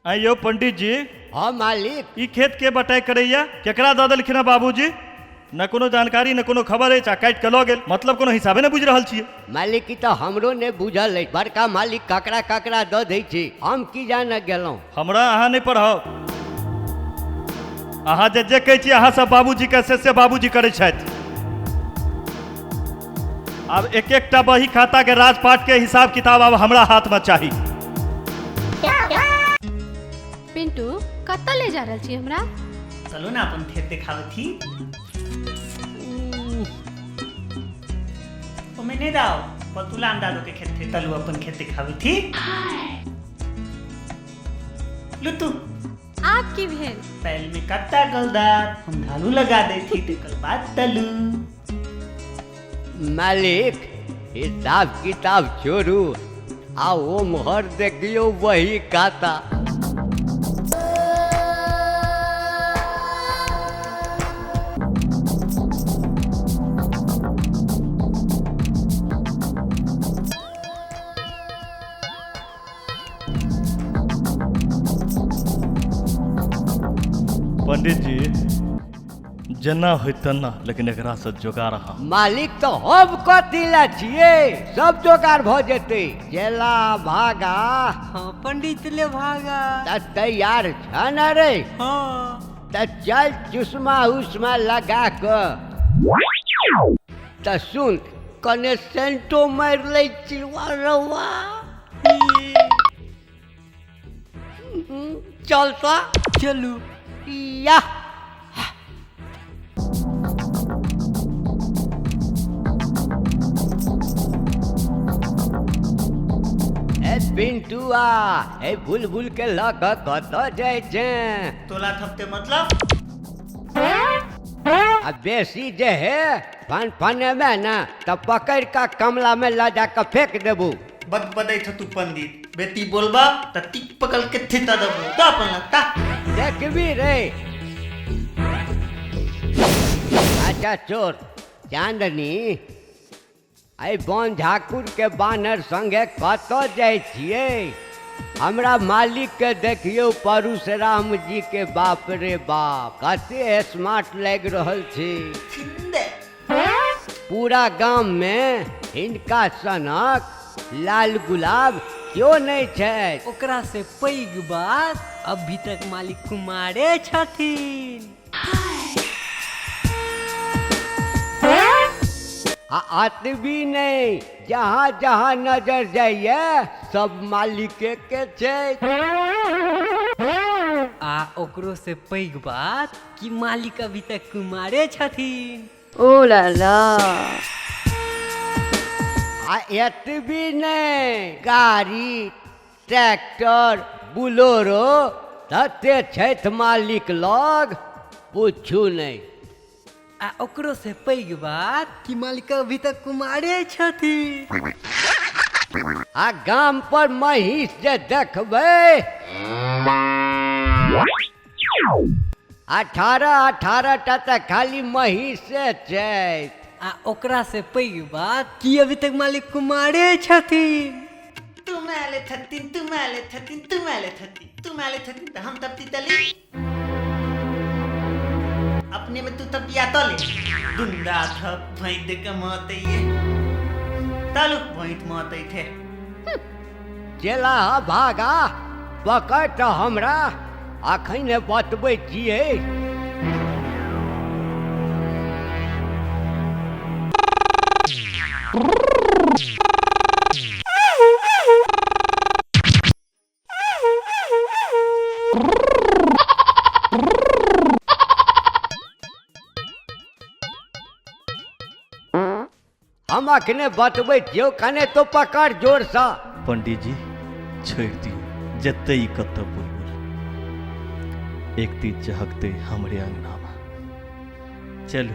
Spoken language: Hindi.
आइयो पंडित जी। हाँ मालिक। ई खेत के बटाई करैया केकरा दऽ देलखिन है बाबूजी? न कोनो जानकारी न कोनो खबर है, काट के लऽ गेल, मतलब कोनो हिसाबे न बुझ रहल छियै। मालिक की तो हमरो ने बुझल है, बड़का मालिक ककरा ककरा दऽ दै छै, हम की जान गेलहुँ। हमरा अहाँ नहीं पढ़ाओ, अहाँ जे कहै छी अहाँ सब बाबूजी के से बाबूजी करै छथि। अब एक एकटा बही खाता के राजपाट के हिसाब किताब अब हमरा हाथ में चाहिए। पिंटू कत्ता ले जा रहल छी हमरा? चलो ना अपन खेत दिखावे थी। ओ मैं नहीं दाओ पतुलान दादो के खेत थे, तलु अपन खेत दिखावे थी। लुतु आपकी भेल पहले में कत्ता गलदार हम धालू लगा दे थी, टेकल बाद तलु। मालिक हिसाब किताब छोड़ू, आओ मोहर देखियो वही खाता। पंडित जी जना हो तना, लेकिन एकरा से जोगाड़ रहा। मालिक तो हम कथी ला छिए, सब जोगाड़ भ जेते। चला भागा। हाँ पंडित ले भागा। त तैयार छ न रे? हाँ त चल चुष्मा उष्मा लगा क त सुन कने सेंटो मार ले चिलवा रवा। चल तो चलू। या पिंटुआ ए भूल भूल के लक कत जाय छे? तोला थपते मतलब? आ बेसी जे है फन फने में ना त पकड़ का कमला में ला जा के फेंक देबू। बद बदै छ तू पंडित, बेटी बोलबा त टिक पकड़ के थिता दबो त अपन लगता। देखबी रे। अच्छा चोर चांदनी, आई बन झाकुर के बानर संगे कत जाय छिए? हमरा मालिक के देखियो परशुराम जी के बाप रे बाप, कते स्मार्ट लग रहल छी। छिंदे पूरा गांव में हिनका सनक लाल गुलाब क्यों नहीं छै? ओकरा से पैघ बात अभी तक मालिक कुमारे छथिन। आतवी नहीं, जहाँ जहाँ नजर जाइए सब मालिक के छै। आ ओकरो से पैघ बात कि मालिक अभी तक कुमारे छथिन। ओ ला ला। आ एतवी नहीं, गाड़ी ट्रैक्टर बुलोरो तते छैथ मालिक लग, पूछू नहीं। आ ओकरो से पैघ बात कि मालिक अभी तक कुमारे छथिन। आ गाम पर महिष जे देखबै 18 टा त खाली महिषे छै। आ ओकरा से पैघ बात कि अभी तक मालिक कुमारे छथिन। तुम्हारे थतिन तुम्हारे थतिन तुम्हारे थतिन तुम्हारे थतिन त हम तपती तली। अपने में तू तपिया तले दुंदा थप भैंस के मत ये तालु भैंस मत थे। चला भागा, पकड़ त हमरा अखने बतबै छियै। हम अखने बतबै छियौ, कने तो पकड़ जोर सा। पंडित जी छोड़ दियो, जते ही कत बुलबुल एक तीर चहकते हमरे अंगना में। चलो